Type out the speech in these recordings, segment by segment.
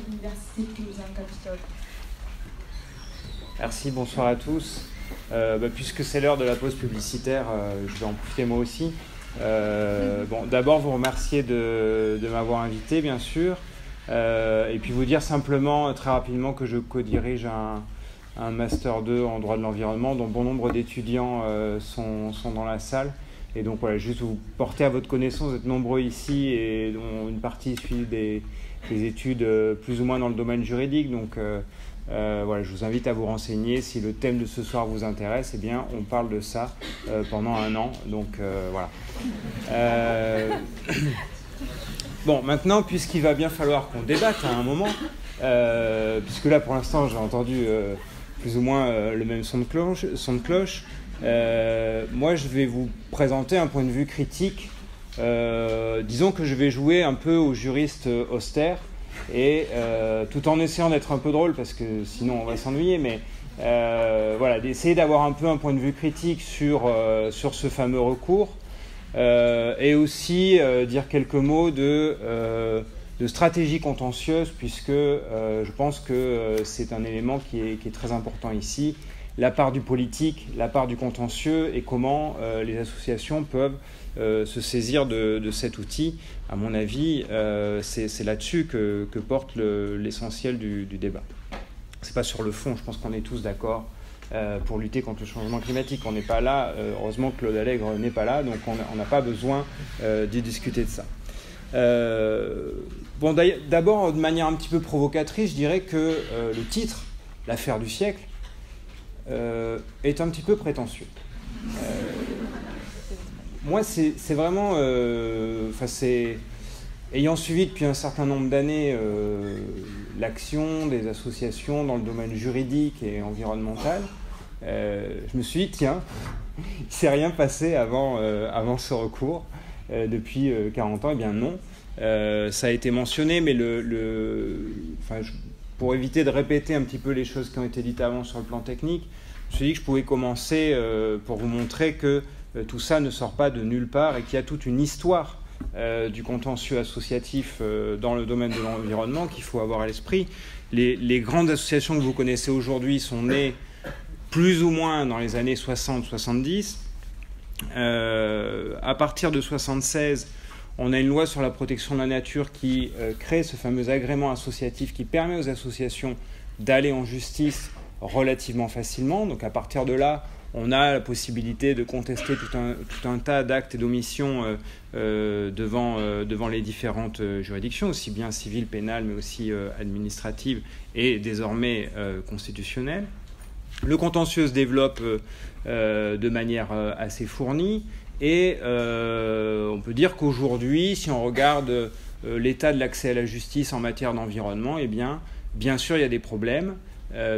l'Université Toulouse-Capitole. Merci, bonsoir à tous. Puisque c'est l'heure de la pause publicitaire, je vais en profiter moi aussi. D'abord, vous remercier de m'avoir invité, bien sûr. Et puis vous dire simplement, très rapidement, que je co-dirige un Master 2 en droit de l'environnement, dont bon nombre d'étudiants sont dans la salle. Et donc voilà, juste vous porter à votre connaissance, vous êtes nombreux ici et dont une partie suit des études plus ou moins dans le domaine juridique. Donc voilà, je vous invite à vous renseigner. Si le thème de ce soir vous intéresse, eh bien on parle de ça pendant 1 an. Donc voilà. Bon, maintenant, puisqu'il va bien falloir qu'on débatte à un moment, puisque là pour l'instant j'ai entendu plus ou moins le même son de cloche. Moi, je vais vous présenter un point de vue critique. Disons que je vais jouer un peu au juriste austère, et tout en essayant d'être un peu drôle, parce que sinon on va s'ennuyer, mais voilà, d'essayer d'avoir un peu un point de vue critique sur ce fameux recours, et aussi dire quelques mots de stratégie contentieuse, puisque je pense que c'est un élément qui est très important ici. La part du politique, la part du contentieux et comment les associations peuvent se saisir de cet outil. À mon avis, c'est là-dessus que porte l'essentiel du débat. C'est pas sur le fond, je pense qu'on est tous d'accord pour lutter contre le changement climatique. On n'est pas là, heureusement que Claude Allègre n'est pas là, donc on n'a pas besoin d'y discuter de ça. D'abord, de manière un petit peu provocatrice, je dirais que le titre, l'affaire du siècle, est un petit peu prétentieux. Moi, c'est vraiment... ayant suivi depuis un certain nombre d'années l'action des associations dans le domaine juridique et environnemental, je me suis dit, tiens, il ne s'est rien passé avant ce recours depuis 40 ans. Eh bien non, ça a été mentionné, mais pour éviter de répéter un petit peu les choses qui ont été dites avant sur le plan technique, je me suis dit que je pouvais commencer pour vous montrer que tout ça ne sort pas de nulle part et qu'il y a toute une histoire du contentieux associatif dans le domaine de l'environnement qu'il faut avoir à l'esprit. Les grandes associations que vous connaissez aujourd'hui sont nées plus ou moins dans les années 60-70. À partir de 1976, on a une loi sur la protection de la nature qui crée ce fameux agrément associatif qui permet aux associations d'aller en justice relativement facilement. Donc à partir de là, on a la possibilité de contester tout un tas d'actes et d'omissions devant les différentes juridictions, aussi bien civiles, pénales, mais aussi administratives et désormais constitutionnelles. Le contentieux se développe de manière assez fournie. Et on peut dire qu'aujourd'hui, si on regarde l'état de l'accès à la justice en matière d'environnement, eh bien sûr, il y a des problèmes.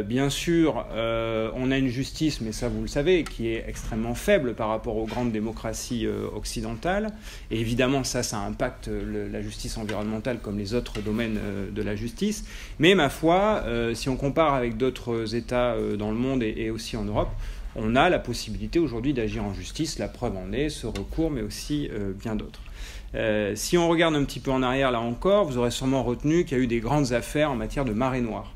Bien sûr, on a une justice, mais ça vous le savez, qui est extrêmement faible par rapport aux grandes démocraties occidentales. Et évidemment, ça impacte la justice environnementale comme les autres domaines de la justice. Mais ma foi, si on compare avec d'autres États dans le monde et aussi en Europe, on a la possibilité aujourd'hui d'agir en justice. La preuve en est ce recours, mais aussi bien d'autres. Si on regarde un petit peu en arrière, là encore, vous aurez sûrement retenu qu'il y a eu des grandes affaires en matière de marée noire.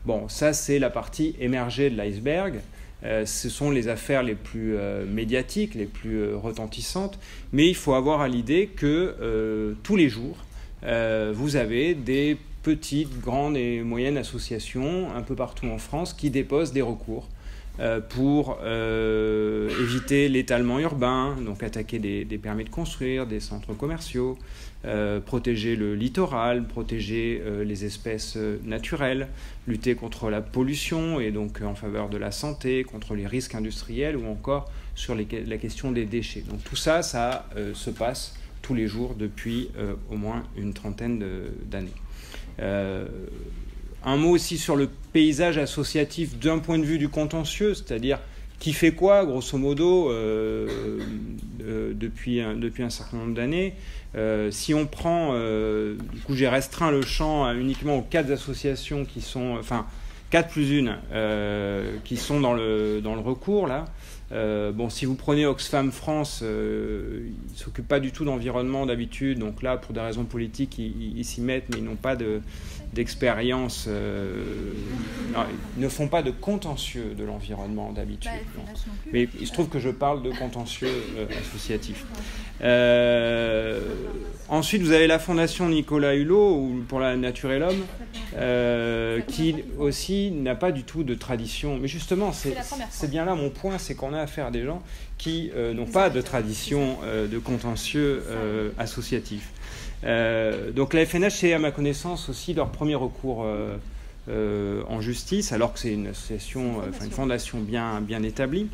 Bon, ça, c'est la partie émergée de l'iceberg. Ce sont les affaires les plus médiatiques, les plus retentissantes. Mais il faut avoir à l'idée que tous les jours, vous avez des petites, grandes et moyennes associations un peu partout en France qui déposent des recours pour éviter l'étalement urbain, donc attaquer des permis de construire, des centres commerciaux, protéger le littoral, protéger les espèces naturelles, lutter contre la pollution et donc en faveur de la santé, contre les risques industriels ou encore sur la question des déchets. Donc tout ça se passe tous les jours depuis au moins une trentaine d'années. Un mot aussi sur le paysage associatif d'un point de vue du contentieux, c'est-à-dire qui fait quoi, grosso modo, depuis un certain nombre d'années. Si on prend, du coup j'ai restreint le champ uniquement aux 4 associations qui sont, 4 plus 1, qui sont dans le recours là. Bon, si vous prenez Oxfam France, ils ne s'occupent pas du tout d'environnement d'habitude, donc là, pour des raisons politiques, ils s'y mettent, mais ils n'ont pas d'expérience. Ils ne font pas de contentieux de l'environnement d'habitude. Mais il se trouve que je parle de contentieux associatifs. Ensuite, vous avez la Fondation Nicolas Hulot pour la nature et l'homme, qui aussi n'a pas du tout de tradition. Mais justement, c'est bien là mon point, c'est qu'on a affaire à des gens qui n'ont pas de tradition de contentieux associatif. Donc la FNH, c'est à ma connaissance aussi leur premier recours en justice, alors que c'est une association, une fondation bien établie.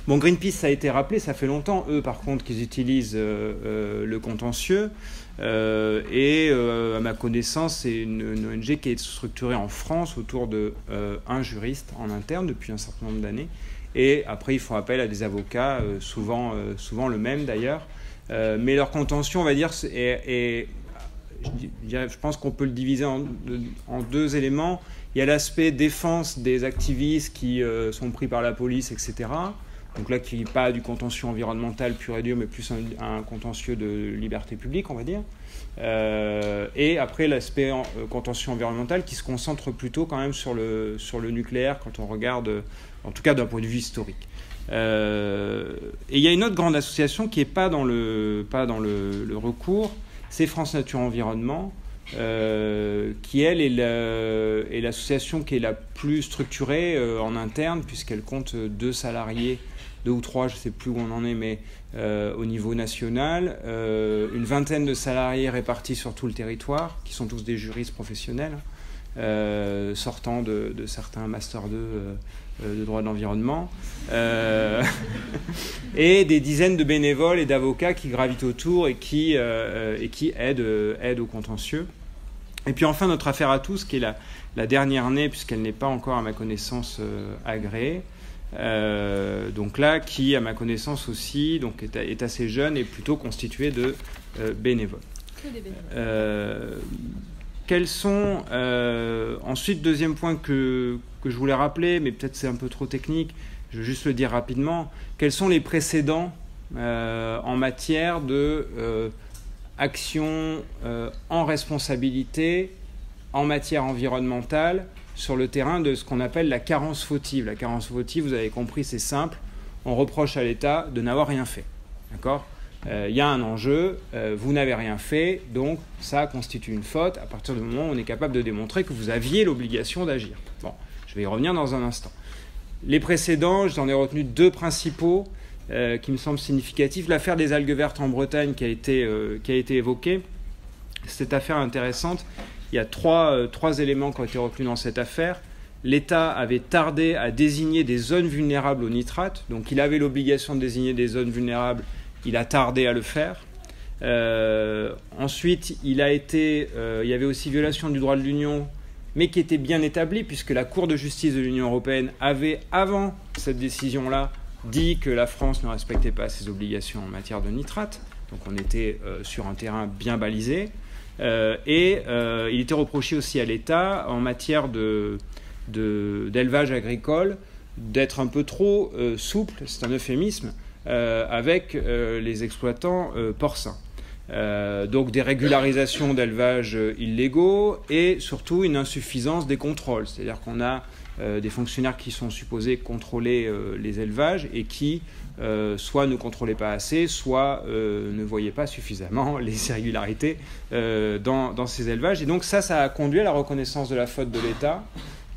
Bon, Greenpeace, ça a été rappelé, ça fait longtemps, eux, par contre, qu'ils utilisent le contentieux. À ma connaissance, c'est une ONG qui est structurée en France autour d'un juriste en interne depuis un certain nombre d'années. Et après, ils font appel à des avocats, souvent le même d'ailleurs. Mais leur contentieux, on va dire, je pense qu'on peut le diviser en deux éléments. Il y a l'aspect défense des activistes qui sont pris par la police, etc. Donc là, qui n'est pas du contentieux environnemental pur et dur, mais plus un contentieux de liberté publique, on va dire. Et après, l'aspect contentieux environnemental qui se concentre plutôt quand même sur le nucléaire quand on regarde, en tout cas d'un point de vue historique. Et il y a une autre grande association qui n'est pas dans le recours, c'est France Nature Environnement, qui elle est l'association qui est la plus structurée en interne, puisqu'elle compte 2 salariés, 2 ou 3, je ne sais plus où on en est, mais au niveau national, une vingtaine de salariés répartis sur tout le territoire, qui sont tous des juristes professionnels, sortant de certains Master 2 de droit de l'environnement, et des dizaines de bénévoles et d'avocats qui gravitent autour et qui aident au contentieux. Et puis enfin, notre affaire à tous, qui est la dernière née, puisqu'elle n'est pas encore, à ma connaissance, agréée, donc là, qui, à ma connaissance aussi, donc est assez jeune et plutôt constituée de bénévoles. Que des bénévoles. Quels sont... ensuite, deuxième point que je voulais rappeler, mais peut-être c'est un peu trop technique, je vais juste le dire rapidement. Quels sont les précédents en matière de action en responsabilité en matière environnementale sur le terrain de ce qu'on appelle la carence fautive. La carence fautive, vous avez compris, c'est simple. On reproche à l'État de n'avoir rien fait. D'accord ? y a un enjeu, vous n'avez rien fait, donc ça constitue une faute à partir du moment où on est capable de démontrer que vous aviez l'obligation d'agir. Bon, je vais y revenir dans un instant. Les précédents, j'en ai retenu deux principaux qui me semblent significatifs. L'affaire des algues vertes en Bretagne qui a été évoquée. Cette affaire intéressante. Il y a trois éléments qui ont été retenus dans cette affaire. L'État avait tardé à désigner des zones vulnérables au nitrate, donc il avait l'obligation de désigner des zones vulnérables, il a tardé à le faire. Ensuite, il y avait aussi violation du droit de l'Union, mais qui était bien établie, puisque la Cour de justice de l'Union européenne avait, avant cette décision-là, dit que la France ne respectait pas ses obligations en matière de nitrate, donc on était sur un terrain bien balisé. Il était reproché aussi à l'État, en matière d'élevage agricole, d'être un peu trop souple, c'est un euphémisme, avec les exploitants porcins. Donc des régularisations d'élevage illégaux et surtout une insuffisance des contrôles. C'est-à-dire qu'on a des fonctionnaires qui sont supposés contrôler les élevages et qui soit ne contrôlaient pas assez, soit ne voyaient pas suffisamment les irrégularités dans ces élevages. Et donc ça a conduit à la reconnaissance de la faute de l'État,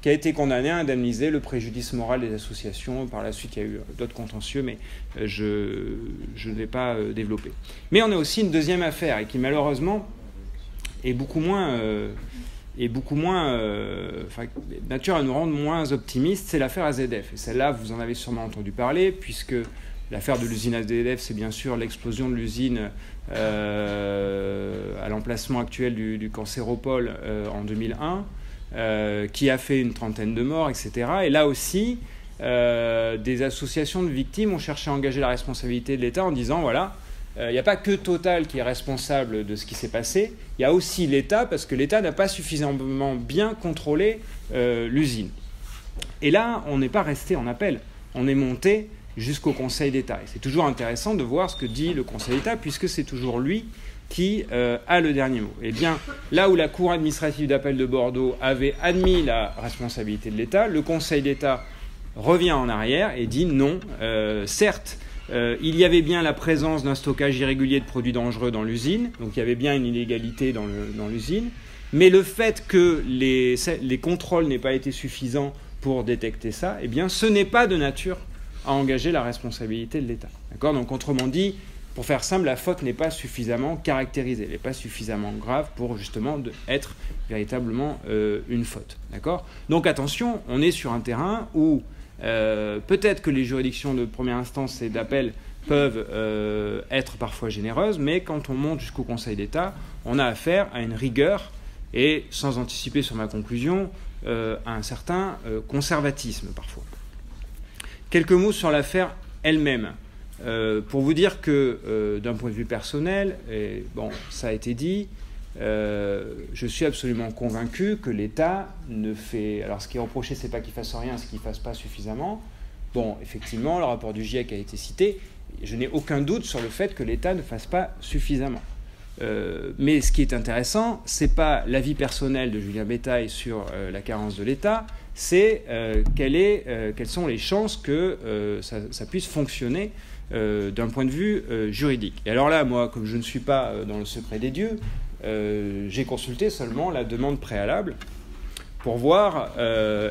qui a été condamné à indemniser le préjudice moral des associations. Par la suite, il y a eu d'autres contentieux, mais je ne vais pas développer. Mais on a aussi une deuxième affaire, et qui malheureusement est beaucoup moins nature à nous rendre moins optimistes, c'est l'affaire AZF. Et celle-là, vous en avez sûrement entendu parler, puisque l'affaire de l'usine AZF, c'est bien sûr l'explosion de l'usine à l'emplacement actuel du Cancéropole en 2001, qui a fait une trentaine de morts, etc. Et là aussi, des associations de victimes ont cherché à engager la responsabilité de l'État en disant, voilà, il n'y a pas que Total qui est responsable de ce qui s'est passé, il y a aussi l'État, parce que l'État n'a pas suffisamment bien contrôlé l'usine. Et là, on n'est pas resté en appel, on est monté jusqu'au Conseil d'État. Et c'est toujours intéressant de voir ce que dit le Conseil d'État, puisque c'est toujours lui qui a le dernier mot. Et bien, là où la Cour administrative d'appel de Bordeaux avait admis la responsabilité de l'État, le Conseil d'État revient en arrière et dit non, certes, il y avait bien la présence d'un stockage irrégulier de produits dangereux dans l'usine, donc il y avait bien une illégalité dans l'usine, mais le fait que les contrôles n'aient pas été suffisants pour détecter ça, eh bien, ce n'est pas de nature à engager la responsabilité de l'État. D'accord ? Donc, autrement dit, pour faire simple, la faute n'est pas suffisamment caractérisée, elle n'est pas suffisamment grave pour justement être véritablement une faute. D'accord ? Donc attention, on est sur un terrain où peut-être que les juridictions de première instance et d'appel peuvent être parfois généreuses, mais quand on monte jusqu'au Conseil d'État, on a affaire à une rigueur et, sans anticiper sur ma conclusion, à un certain conservatisme parfois. Quelques mots sur l'affaire elle-même. Pour vous dire que d'un point de vue personnel, et bon, ça a été dit, je suis absolument convaincu que l'État ne fait... Alors ce qui est reproché, c'est pas qu'il fasse rien, c'est qu'il fasse pas suffisamment. Bon, effectivement, le rapport du GIEC a été cité. Je n'ai aucun doute sur le fait que l'État ne fasse pas suffisamment. Mais ce qui est intéressant, c'est pas l'avis personnel de Julien Bétail sur la carence de l'État, c'est quelles sont les chances que ça puisse fonctionner d'un point de vue juridique. Et alors là, moi, comme je ne suis pas dans le secret des dieux, j'ai consulté seulement la demande préalable pour voir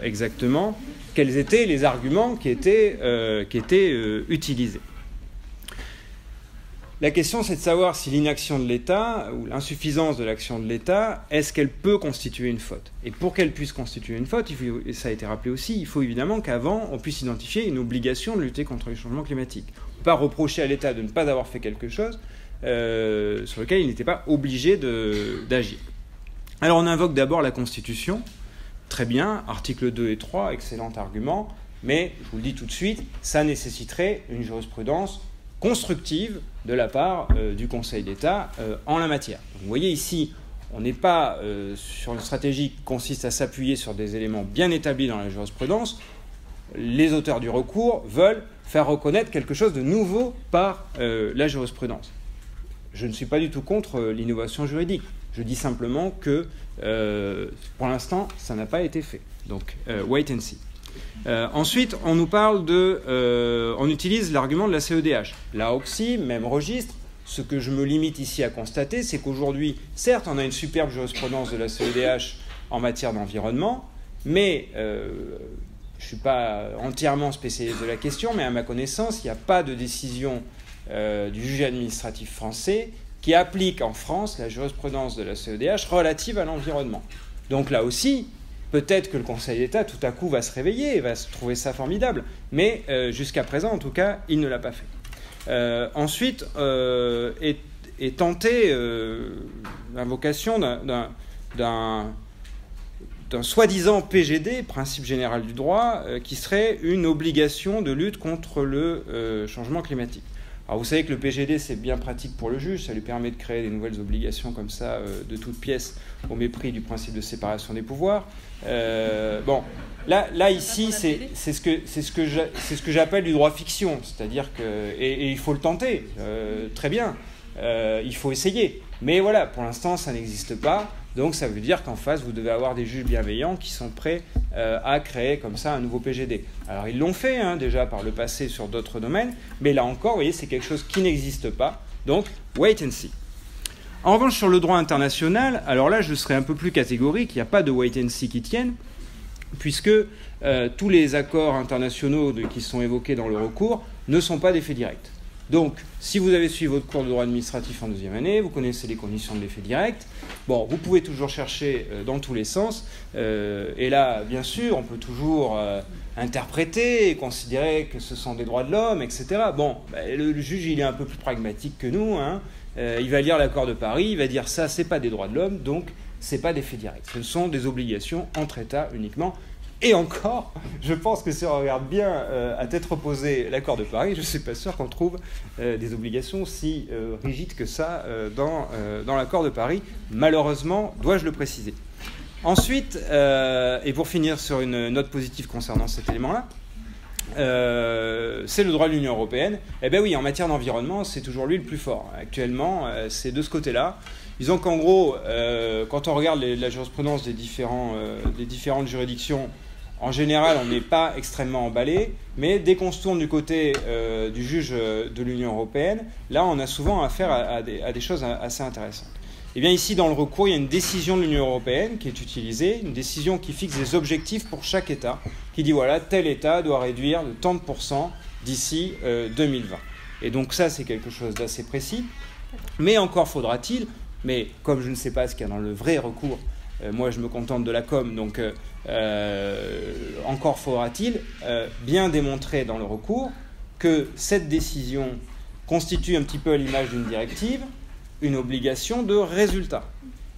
exactement quels étaient les arguments qui étaient utilisés. La question, c'est de savoir si l'inaction de l'État ou l'insuffisance de l'action de l'État, est-ce qu'elle peut constituer une faute ? Et pour qu'elle puisse constituer une faute, et ça a été rappelé aussi, il faut évidemment qu'avant, on puisse identifier une obligation de lutter contre les changements climatiques. On ne peut pas reprocher à l'État de ne pas avoir fait quelque chose sur lequel il n'était pas obligé d'agir. Alors on invoque d'abord la Constitution. Très bien, articles 2 et 3, excellent argument, mais je vous le dis tout de suite, ça nécessiterait une jurisprudence constructive de la part du Conseil d'État en la matière. Donc, vous voyez ici, on n'est pas sur une stratégie qui consiste à s'appuyer sur des éléments bien établis dans la jurisprudence. Les auteurs du recours veulent faire reconnaître quelque chose de nouveau par la jurisprudence. Je ne suis pas du tout contre l'innovation juridique. Je dis simplement que pour l'instant, ça n'a pas été fait. Donc, wait and see. Ensuite, on nous parle on utilise l'argument de la CEDH. Là aussi, même registre. Ce que je me limite ici à constater, c'est qu'aujourd'hui, certes, on a une superbe jurisprudence de la CEDH en matière d'environnement, mais je ne suis pas entièrement spécialiste de la question, mais à ma connaissance, il n'y a pas de décision du juge administratif français qui applique en France la jurisprudence de la CEDH relative à l'environnement. Donc là aussi, peut-être que le Conseil d'État, tout à coup, va se réveiller et va se trouver ça formidable. Mais jusqu'à présent, en tout cas, il ne l'a pas fait. Ensuite, est tentée l'invocation d'un soi-disant PGD, principe général du droit, qui serait une obligation de lutte contre le changement climatique. Alors vous savez que le PGD, c'est bien pratique pour le juge, ça lui permet de créer des nouvelles obligations comme ça, de toutes pièces, au mépris du principe de séparation des pouvoirs. Bon, là ici, c'est ce que j'appelle du droit fiction, c'est-à-dire que, et il faut le tenter, très bien, il faut essayer. Mais voilà, pour l'instant, ça n'existe pas. Donc ça veut dire qu'en face, vous devez avoir des juges bienveillants qui sont prêts à créer comme ça un nouveau PGD. Alors ils l'ont fait déjà par le passé sur d'autres domaines, mais là encore, vous voyez, c'est quelque chose qui n'existe pas. Donc, wait and see. En revanche, sur le droit international, alors là, je serai un peu plus catégorique, il n'y a pas de wait and see qui tienne, puisque tous les accords internationaux qui sont évoqués dans le recours ne sont pas d'effet direct. Donc, si vous avez suivi votre cours de droit administratif en deuxième année, vous connaissez les conditions de l'effet direct. Bon, vous pouvez toujours chercher dans tous les sens. Et là, bien sûr, on peut toujours interpréter et considérer que ce sont des droits de l'homme, etc. Bon, le juge, il est un peu plus pragmatique que nous. Il va lire l'accord de Paris, il va dire ça, c'est pas des droits de l'homme, donc c'est pas d'effet direct. Ce sont des obligations entre États uniquement. Et encore, je pense que si on regarde bien à tête reposée l'accord de Paris, je ne suis pas sûr qu'on trouve des obligations si rigides que ça dans l'accord de Paris. Malheureusement, dois-je le préciser. Ensuite, et pour finir sur une note positive concernant cet élément-là, c'est le droit de l'Union européenne. Eh bien oui, en matière d'environnement, c'est toujours lui le plus fort. Actuellement, c'est de ce côté-là. Disons qu'en gros, quand on regarde la jurisprudence des différentes juridictions, en général, on n'est pas extrêmement emballé, mais dès qu'on se tourne du côté du juge de l'Union européenne, là, on a souvent affaire à des choses assez intéressantes. Et bien ici, dans le recours, il y a une décision de l'Union européenne qui est utilisée, une décision qui fixe des objectifs pour chaque État, qui dit voilà, tel État doit réduire de tant de pourcents d'ici 2020. Et donc ça, c'est quelque chose d'assez précis. Mais encore faudra-t-il, mais comme je ne sais pas ce qu'il y a dans le vrai recours, moi je me contente de la com, donc encore faudra-t-il bien démontrer dans le recours que cette décision constitue un petit peu à l'image d'une directive, une obligation de résultat.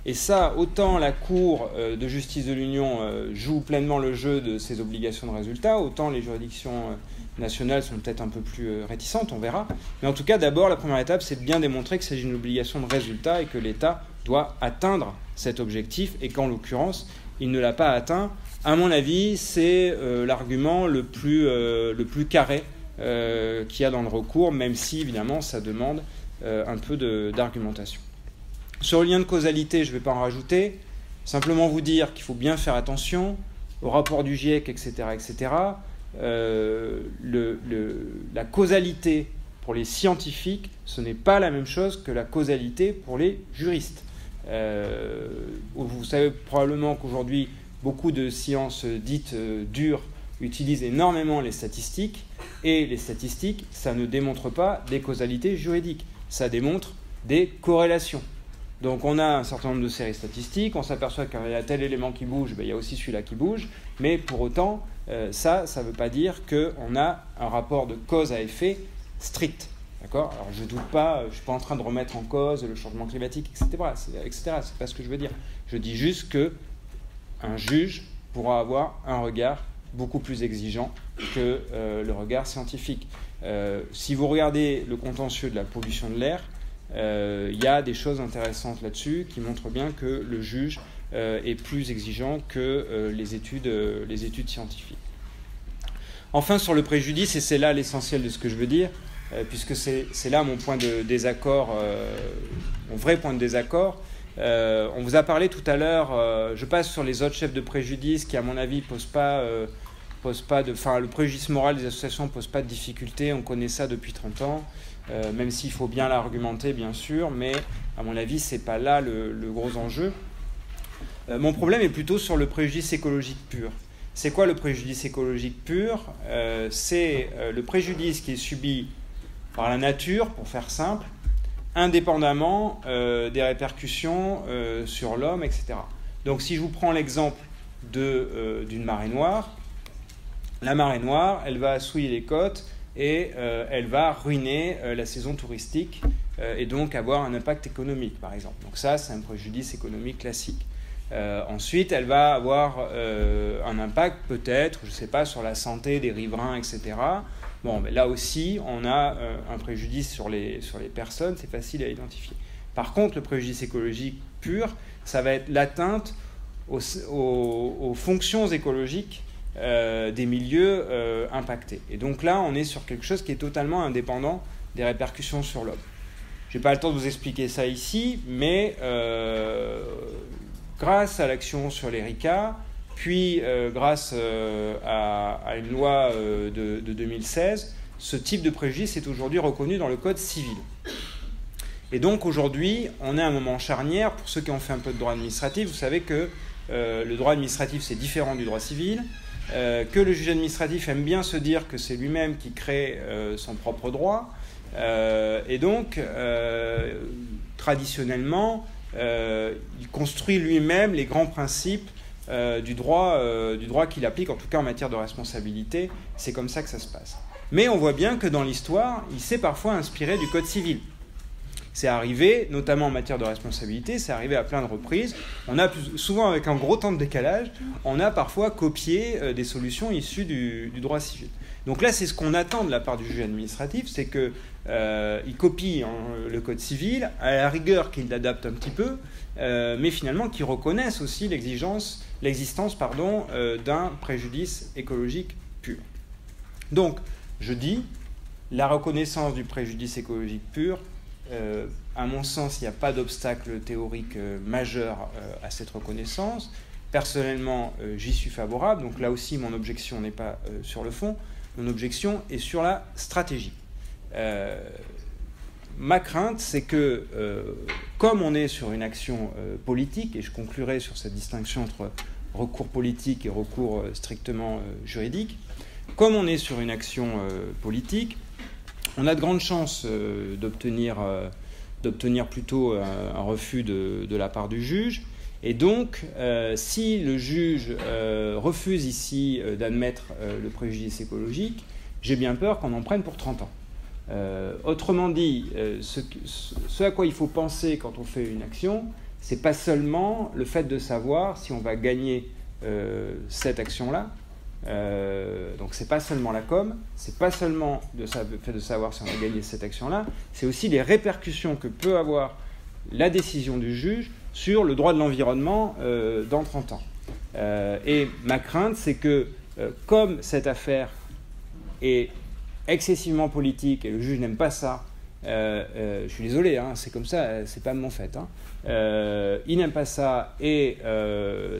Et ça, autant la Cour de justice de l'Union joue pleinement le jeu de ces obligations de résultat, autant les juridictions nationales sont peut-être un peu plus réticentes, on verra. Mais en tout cas, d'abord, la première étape, c'est de bien démontrer que c'est une obligation de résultat et que l'État doit atteindre cet objectif et qu'en l'occurrence, il ne l'a pas atteint. À mon avis, c'est l'argument le plus carré qu'il y a dans le recours, même si, évidemment, ça demande un peu d'argumentation. Sur le lien de causalité, je ne vais pas en rajouter. Simplement vous dire qu'il faut bien faire attention au rapport du GIEC, etc. etc. La causalité pour les scientifiques, ce n'est pas la même chose que la causalité pour les juristes. Vous savez probablement qu'aujourd'hui, beaucoup de sciences dites dures utilisent énormément les statistiques, et les statistiques, ça ne démontre pas des causalités juridiques, ça démontre des corrélations. Donc on a un certain nombre de séries statistiques, on s'aperçoit qu'il y a tel élément qui bouge, ben, il y a aussi celui-là qui bouge, mais pour autant, ça ne veut pas dire qu'on a un rapport de cause à effet strict. D'accord ? Alors je ne doute pas, je ne suis pas en train de remettre en cause le changement climatique, etc. C'est pas ce que je veux dire. Je dis juste qu'un juge pourra avoir un regard beaucoup plus exigeant que le regard scientifique. Si vous regardez le contentieux de la pollution de l'air, il y a des choses intéressantes là-dessus qui montrent bien que le juge est plus exigeant que les études scientifiques. Enfin, sur le préjudice, et c'est là l'essentiel de ce que je veux dire, puisque c'est là mon point de désaccord, mon vrai point de désaccord. On vous a parlé tout à l'heure, je passe sur les autres chefs de préjudice qui, à mon avis, le préjudice moral des associations ne pose pas de difficulté, on connaît ça depuis 30 ans. Même s'il faut bien l'argumenter, bien sûr, mais à mon avis, ce n'est pas là le gros enjeu. Mon problème est plutôt sur le préjudice écologique pur. C'est quoi le préjudice écologique pur ? C'est le préjudice qui est subi par la nature, pour faire simple, indépendamment des répercussions sur l'homme, etc. Donc si je vous prends l'exemple d'une marée noire, la marée noire, elle va souiller les côtes, et elle va ruiner la saison touristique et donc avoir un impact économique, par exemple. Donc ça, c'est un préjudice économique classique. Ensuite, elle va avoir un impact peut-être, je ne sais pas, sur la santé des riverains, etc. Bon, mais là aussi, on a un préjudice sur les personnes, c'est facile à identifier. Par contre, le préjudice écologique pur, ça va être l'atteinte aux fonctions écologiques des milieux impactés. Et donc là, on est sur quelque chose qui est totalement indépendant des répercussions sur l'homme. Je n'ai pas le temps de vous expliquer ça ici, mais grâce à l'action sur les RICA, puis grâce à une loi de 2016, ce type de préjudice est aujourd'hui reconnu dans le Code civil. Et donc aujourd'hui, on est à un moment charnière. Pour ceux qui ont fait un peu de droit administratif, vous savez que le droit administratif, c'est différent du droit civil. Que le juge administratif aime bien se dire que c'est lui-même qui crée son propre droit. Et donc, traditionnellement, il construit lui-même les grands principes du droit qu'il applique, en tout cas en matière de responsabilité. C'est comme ça que ça se passe. Mais on voit bien que dans l'histoire, il s'est parfois inspiré du Code civil. C'est arrivé, notamment en matière de responsabilité, c'est arrivé à plein de reprises. On a souvent, avec un gros temps de décalage, on a parfois copié des solutions issues du droit civil. Donc là, c'est ce qu'on attend de la part du juge administratif, c'est qu'il copie le code civil, à la rigueur qu'il l'adapte un petit peu, mais finalement qu'il reconnaisse aussi l'existence d'un préjudice écologique pur. Donc, je dis, la reconnaissance du préjudice écologique pur, à mon sens, il n'y a pas d'obstacle théorique majeur à cette reconnaissance. Personnellement, j'y suis favorable. Donc là aussi, mon objection n'est pas sur le fond. Mon objection est sur la stratégie. Ma crainte, c'est que, comme on est sur une action politique, et je conclurai sur cette distinction entre recours politique et recours strictement juridique, comme on est sur une action politique, on a de grandes chances d'obtenir plutôt un refus de la part du juge. Et donc, si le juge refuse ici d'admettre le préjudice écologique, j'ai bien peur qu'on en prenne pour 30 ans. Autrement dit, ce à quoi il faut penser quand on fait une action, c'est pas seulement le fait de savoir si on va gagner cette action-là. Donc c'est pas seulement la com, c'est pas seulement le fait de savoir si on va gagner cette action-là, c'est aussi les répercussions que peut avoir la décision du juge sur le droit de l'environnement dans 30 ans. Et ma crainte, c'est que comme cette affaire est excessivement politique et le juge n'aime pas ça, je suis désolé, hein, c'est comme ça, c'est pas mon fait. Hein. Il n'aime pas ça et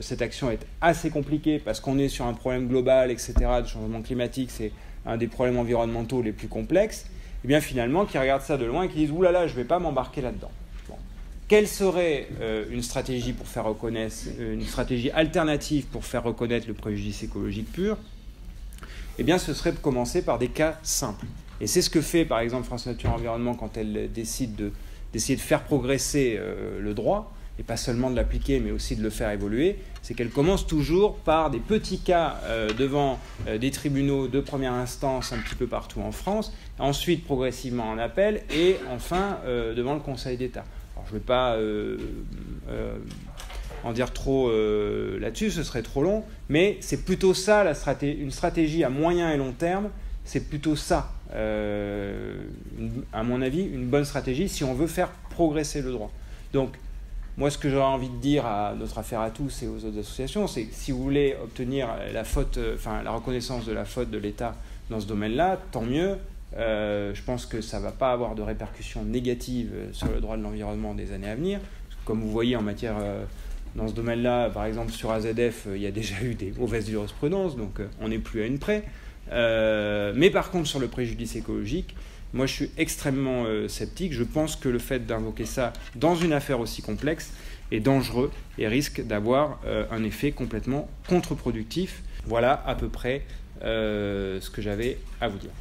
cette action est assez compliquée parce qu'on est sur un problème global, etc., de changement climatique, c'est un des problèmes environnementaux les plus complexes. Et bien finalement, qui regardent ça de loin et qui disent « Ouh là là, je ne vais pas m'embarquer là-dedans ». Bon. Quelle serait une stratégie pour faire reconnaître, une stratégie alternative pour faire reconnaître le préjudice écologique pur? Eh bien, ce serait de commencer par des cas simples. Et c'est ce que fait, par exemple, France Nature Environnement quand elle décide d'essayer de faire progresser le droit, et pas seulement de l'appliquer, mais aussi de le faire évoluer, c'est qu'elle commence toujours par des petits cas devant des tribunaux de première instance un petit peu partout en France, ensuite progressivement en appel, et enfin devant le Conseil d'État. Alors, je ne vais pas en dire trop là-dessus, ce serait trop long, mais c'est plutôt ça, une stratégie à moyen et long terme, c'est plutôt ça, à mon avis, une bonne stratégie si on veut faire progresser le droit. Donc, moi, ce que j'aurais envie de dire à notre affaire à tous et aux autres associations, c'est que si vous voulez obtenir la reconnaissance de la faute de l'État dans ce domaine-là, tant mieux. Je pense que ça ne va pas avoir de répercussions négatives sur le droit de l'environnement des années à venir. Comme vous voyez en matière, dans ce domaine-là, par exemple sur AZF, il y a déjà eu des mauvaises jurisprudences, donc on n'est plus à une près. Mais par contre, sur le préjudice écologique, moi je suis extrêmement sceptique. Je pense que le fait d'invoquer ça dans une affaire aussi complexe est dangereux et risque d'avoir un effet complètement contre-productif. Voilà à peu près ce que j'avais à vous dire.